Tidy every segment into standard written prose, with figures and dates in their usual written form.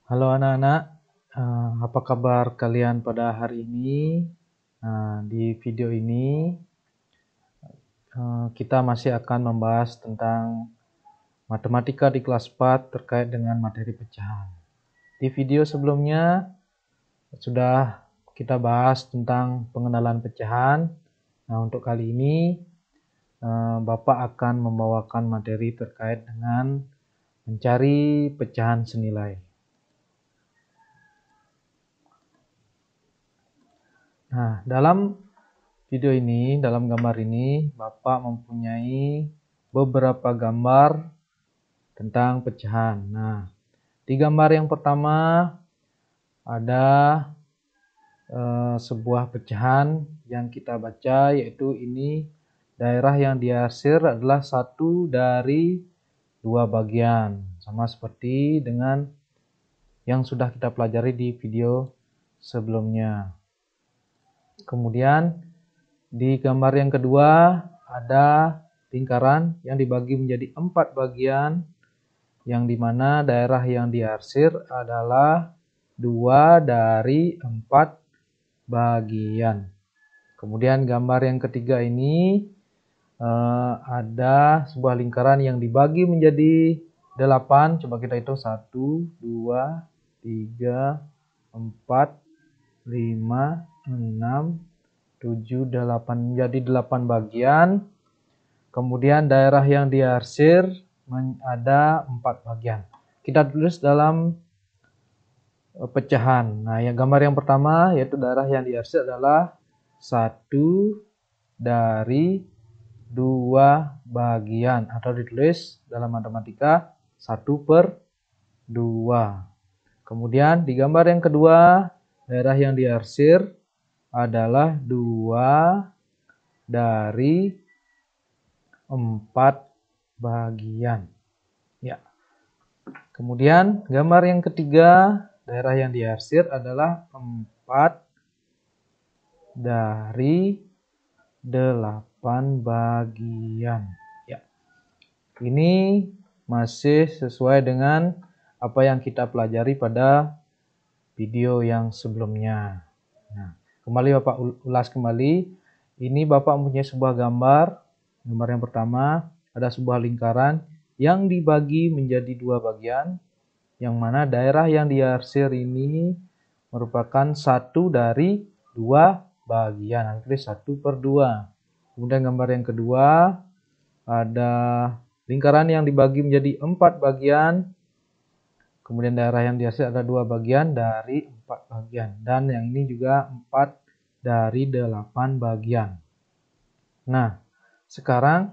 Halo anak-anak, apa kabar kalian pada hari ini? Di video ini kita masih akan membahas tentang matematika di kelas 4 terkait dengan materi pecahan. Di video sebelumnya sudah kita bahas tentang pengenalan pecahan. Nah, untuk kali ini Bapak akan membawakan materi terkait dengan mencari pecahan senilai. Nah, dalam video ini, dalam gambar ini, Bapak mempunyai beberapa gambar tentang pecahan. Nah, di gambar yang pertama ada sebuah pecahan yang kita baca, yaitu ini daerah yang diarsir adalah satu dari dua bagian. Sama seperti dengan yang sudah kita pelajari di video sebelumnya. Kemudian di gambar yang kedua ada lingkaran yang dibagi menjadi 4 bagian, yang dimana daerah yang diarsir adalah 2 dari 4 bagian. Kemudian gambar yang ketiga ini ada sebuah lingkaran yang dibagi menjadi 8. Coba kita hitung 1, 2, 3, 4, 5, 6, 7, 8, menjadi 8 bagian. Kemudian daerah yang diarsir ada 4 bagian. Kita tulis dalam pecahan. Nah, yang gambar yang pertama yaitu daerah yang diarsir adalah 1 dari 2 bagian, atau ditulis dalam matematika 1/2. Kemudian di gambar yang kedua, daerah yang diarsir adalah 2 dari 4 bagian. Ya. Kemudian gambar yang ketiga, daerah yang diarsir adalah 4 dari 8 bagian. Ya. Ini masih sesuai dengan apa yang kita pelajari pada video yang sebelumnya. Nah, kembali Bapak ulas kembali. Ini Bapak mempunyai sebuah gambar. Gambar yang pertama ada sebuah lingkaran yang dibagi menjadi 2 bagian, yang mana daerah yang diarsir ini merupakan 1 dari 2 bagian. Nanti 1/2. Kemudian gambar yang kedua ada lingkaran yang dibagi menjadi 4 bagian. Kemudian daerah yang diarsir ada 2 bagian dari 4 bagian. Dan yang ini juga 4 dari 8 bagian. Nah, sekarang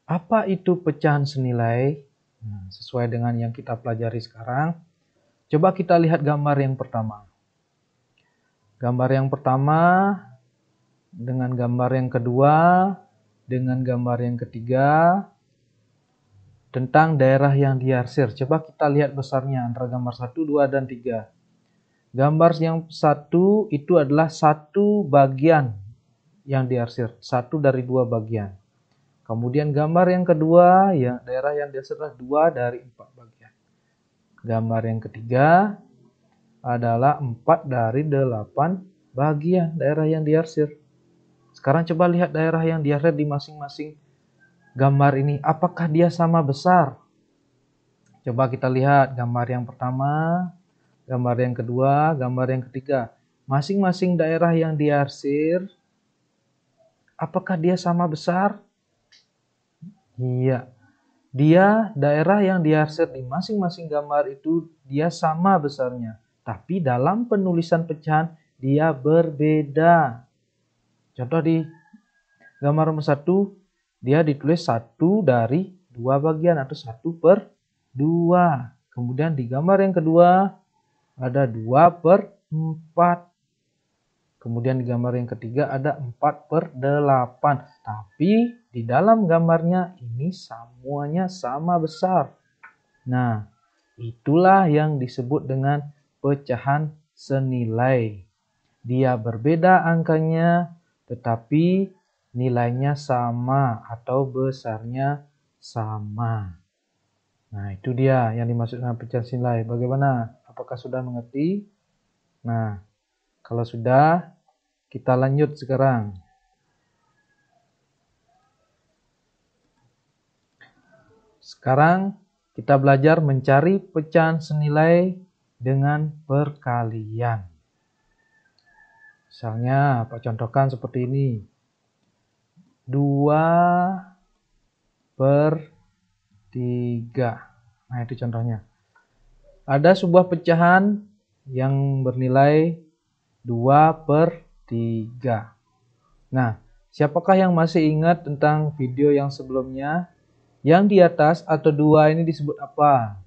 apa itu pecahan senilai? Nah, sesuai dengan yang kita pelajari sekarang. Coba kita lihat gambar yang pertama. Gambar yang pertama dengan gambar yang kedua dengan gambar yang ketiga tentang daerah yang diarsir. Coba kita lihat besarnya antara gambar 1, 2, dan 3. Gambar yang 1 itu adalah 1 bagian yang diarsir, 1 dari 2 bagian. Kemudian gambar yang kedua, ya, daerah yang diarsir adalah 2 dari 4 bagian. Gambar yang ketiga adalah 4 dari 8 bagian daerah yang diarsir. Sekarang coba lihat daerah yang diarsir di masing-masing gambar ini, apakah dia sama besar? Coba kita lihat gambar yang pertama, gambar yang kedua, gambar yang ketiga. Masing-masing daerah yang diarsir, apakah dia sama besar? Iya. Dia daerah yang diarsir di masing-masing gambar itu dia sama besarnya. Tapi dalam penulisan pecahan dia berbeda. Contoh di gambar nomor 1, dia ditulis 1 dari 2 bagian atau 1/2. Kemudian di gambar yang kedua ada 2/4. Kemudian di gambar yang ketiga ada 4/8. Tapi di dalam gambarnya ini semuanya sama besar. Nah, itulah yang disebut dengan pecahan senilai. Dia berbeda angkanya, tetapi nilainya sama atau besarnya sama. Nah, itu dia yang dimaksud dengan pecahan senilai. Bagaimana? Apakah sudah mengerti? Nah, kalau sudah, kita lanjut sekarang. Sekarang kita belajar mencari pecahan senilai dengan perkalian. Misalnya, Pak contohkan seperti ini. 2/3. Nah, itu contohnya. Ada sebuah pecahan yang bernilai 2/3. Nah, siapakah yang masih ingat tentang video yang sebelumnya? Yang di atas atau 2 ini disebut apa?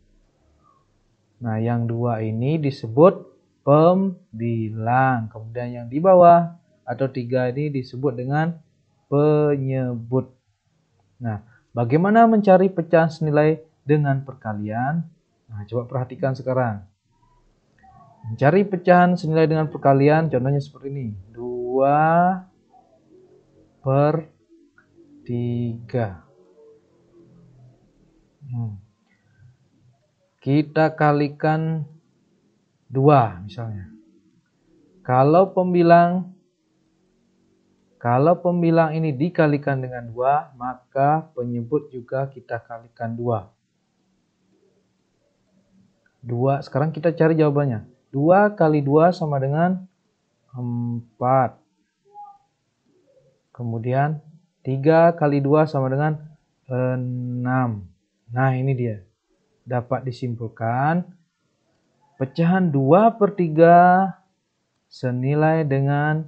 Nah, yang 2 ini disebut pembilang. Kemudian yang di bawah atau 3 ini disebut dengan penyebut. Nah, bagaimana mencari pecahan senilai dengan perkalian? Nah, coba perhatikan sekarang. Mencari pecahan senilai dengan perkalian, contohnya seperti ini. 2/3. Kita kalikan 2 misalnya. Kalau pembilang ini dikalikan dengan 2, maka penyebut juga kita kalikan 2. 2, sekarang kita cari jawabannya. 2 kali 2 sama dengan 4. Kemudian 3 kali 2 sama dengan 6. Nah, ini dia. Dapat disimpulkan pecahan 2/3 senilai dengan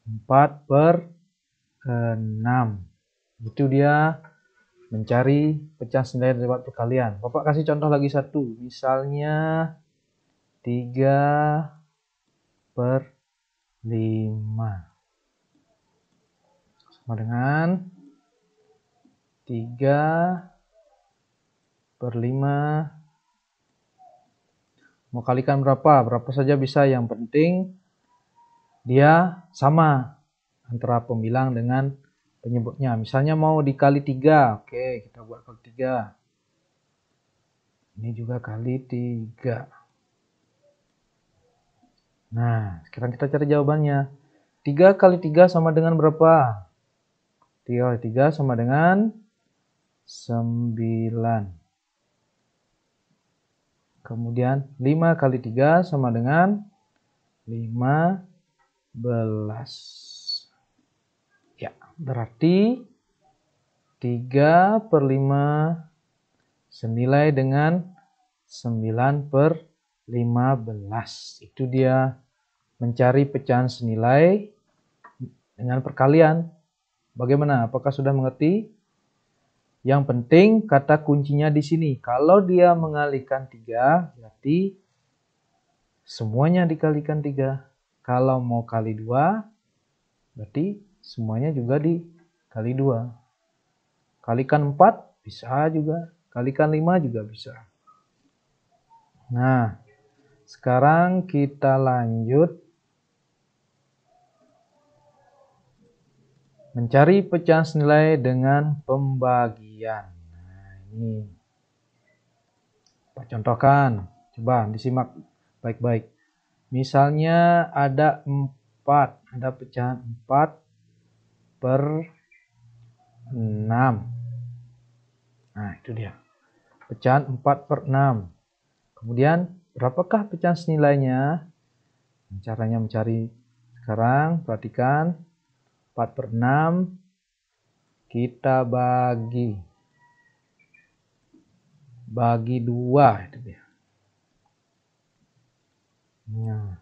4/6. Itu dia mencari pecahan senilai lewat perkalian. Bapak kasih contoh lagi satu. Misalnya 3/5 sama dengan 3/5. Mau kalikan berapa? Berapa saja bisa, yang penting dia sama antara pembilang dengan penyebutnya. Misalnya mau dikali 3. Oke, kita buat kali 3. Ini juga kali 3. Nah, sekarang kita cari jawabannya. 3 kali 3 sama dengan berapa? 3 kali 3 sama dengan 9. Kemudian 5 kali 3 sama dengan 15. Ya, berarti 3/5 senilai dengan 9/15. Itu dia mencari pecahan senilai dengan perkalian. Bagaimana? Apakah sudah mengerti? Yang penting kata kuncinya di sini. Kalau dia mengalikan 3, berarti semuanya dikalikan 3. Kalau mau kali 2, berarti semuanya juga dikali 2. Kalikan 4, bisa juga. Kalikan 5 juga bisa. Nah, sekarang kita lanjut mencari pecahan senilai dengan pembagian. Nah, ini Pak contohkan. Coba disimak baik-baik. Misalnya ada 4. Ada pecahan 4/6. Nah, itu dia. Pecahan 4/6. Kemudian, berapakah pecahan senilainya? Caranya mencari sekarang, perhatikan. 4/6 kita bagi 2, itu dia. Nah,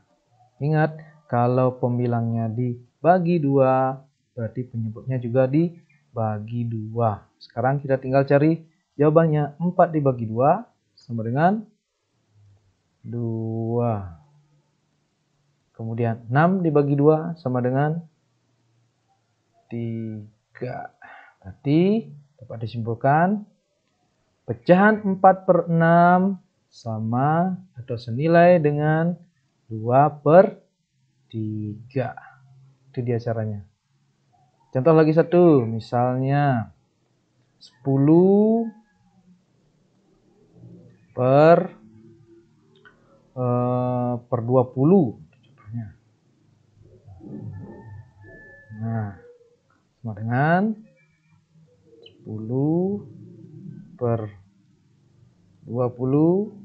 ingat kalau pembilangnya dibagi 2, berarti penyebutnya juga dibagi 2. Sekarang kita tinggal cari jawabannya. 4 dibagi 2 sama dengan 2. Kemudian 6 dibagi 2 sama dengan 3. Berarti dapat disimpulkan pecahan 4/6 sama atau senilai dengan 2/3. Itu dia caranya. Contoh lagi satu, misalnya 10 per 20 contohnya. Nah, sama dengan 10 per 20.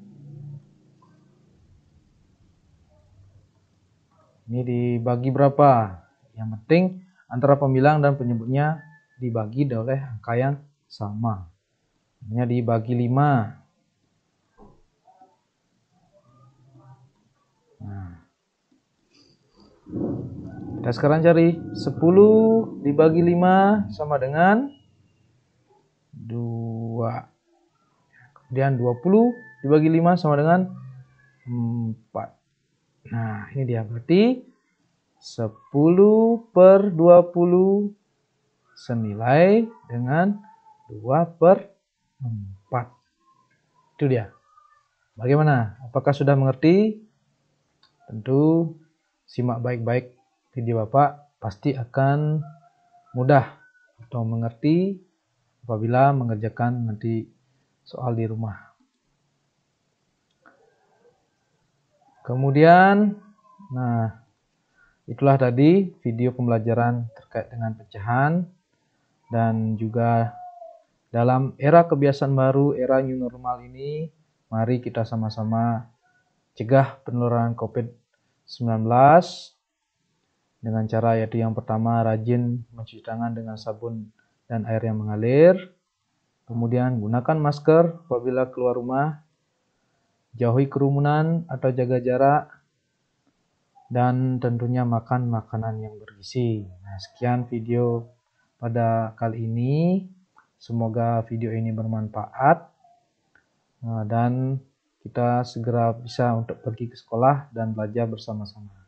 Ini dibagi berapa? Yang penting antara pembilang dan penyebutnya dibagi oleh angka yang sama. Ini dibagi 5. Nah, kita sekarang cari 10 dibagi 5 sama dengan 2. Kemudian 20 dibagi 5 sama dengan 4. Nah, ini dia, berarti 10 per 20 senilai dengan 2 per 4. Itu dia. Bagaimana? Apakah sudah mengerti? Tentu simak baik-baik video Bapak, pasti akan mudah atau mengerti apabila mengerjakan nanti soal di rumah. Kemudian, nah, itulah tadi video pembelajaran terkait dengan pecahan, dan juga dalam era kebiasaan baru, era new normal ini, mari kita sama-sama cegah penularan COVID-19 dengan cara yaitu yang pertama, rajin mencuci tangan dengan sabun dan air yang mengalir. Kemudian gunakan masker apabila keluar rumah, jauhi kerumunan atau jaga jarak, dan tentunya makan makanan yang bergizi. Nah, sekian video pada kali ini. Semoga video ini bermanfaat dan kita segera bisa untuk pergi ke sekolah dan belajar bersama-sama.